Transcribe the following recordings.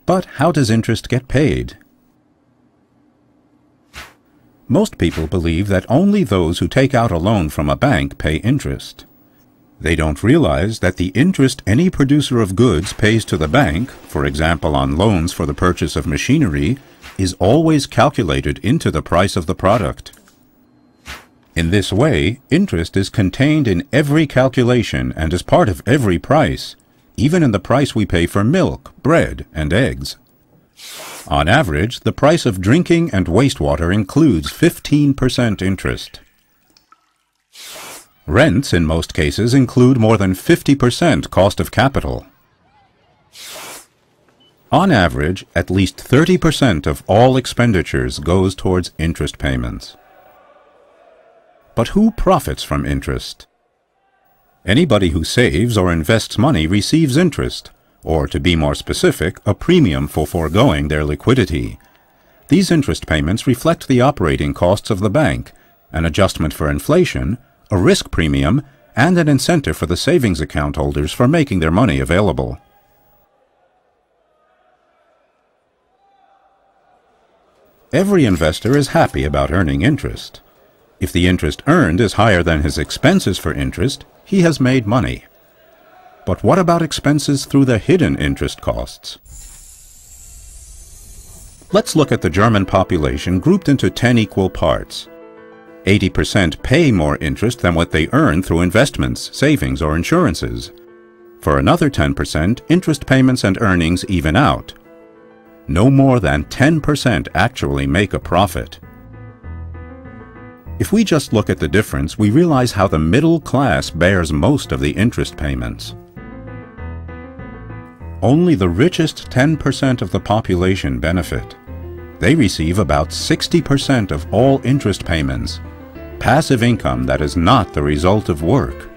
But how does interest get paid? Most people believe that only those who take out a loan from a bank pay interest. They don't realize that the interest any producer of goods pays to the bank, for example on loans for the purchase of machinery, is always calculated into the price of the product. In this way, interest is contained in every calculation and is part of every price, even in the price we pay for milk, bread, and eggs. On average, the price of drinking and wastewater includes 15% interest. Rents, in most cases, include more than 50% cost of capital. On average, at least 30% of all expenditures goes towards interest payments. But who profits from interest? Anybody who saves or invests money receives interest, or to be more specific, a premium for foregoing their liquidity. These interest payments reflect the operating costs of the bank, an adjustment for inflation, a risk premium, and an incentive for the savings account holders for making their money available. Every investor is happy about earning interest. If the interest earned is higher than his expenses for interest, he has made money. But what about expenses through the hidden interest costs? Let's look at the German population grouped into 10 equal parts. 80% pay more interest than what they earn through investments, savings, or insurances. For another 10%, interest payments and earnings even out. No more than 10% actually make a profit. If we just look at the difference, we realize how the middle class bears most of the interest payments. Only the richest 10% of the population benefit. They receive about 60% of all interest payments, passive income that is not the result of work.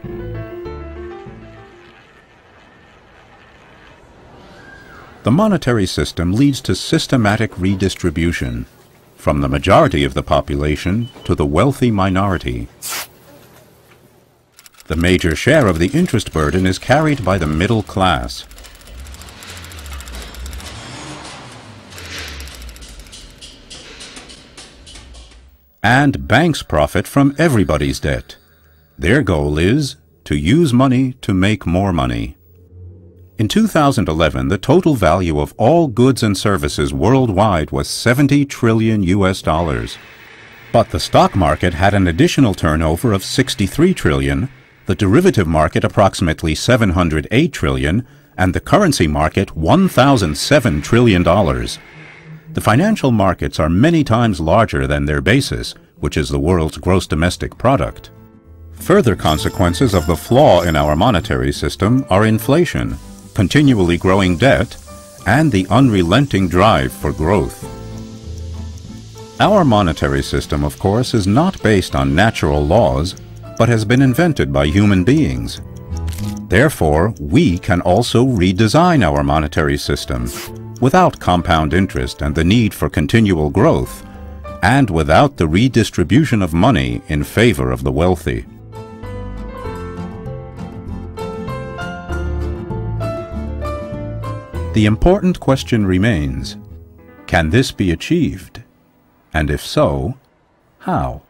The monetary system leads to systematic redistribution, from the majority of the population to the wealthy minority. The major share of the interest burden is carried by the middle class. And banks profit from everybody's debt. Their goal is to use money to make more money. In 2011, the total value of all goods and services worldwide was $70 trillion. But the stock market had an additional turnover of $63 trillion, the derivative market approximately $708 trillion, and the currency market $1,007 trillion. The financial markets are many times larger than their basis, which is the world's gross domestic product. Further consequences of the flaw in our monetary system are inflation, continually growing debt, and the unrelenting drive for growth. Our monetary system, of course, is not based on natural laws, but has been invented by human beings. Therefore, we can also redesign our monetary system, without compound interest and the need for continual growth, and without the redistribution of money in favor of the wealthy. The important question remains, can this be achieved? And if so, how?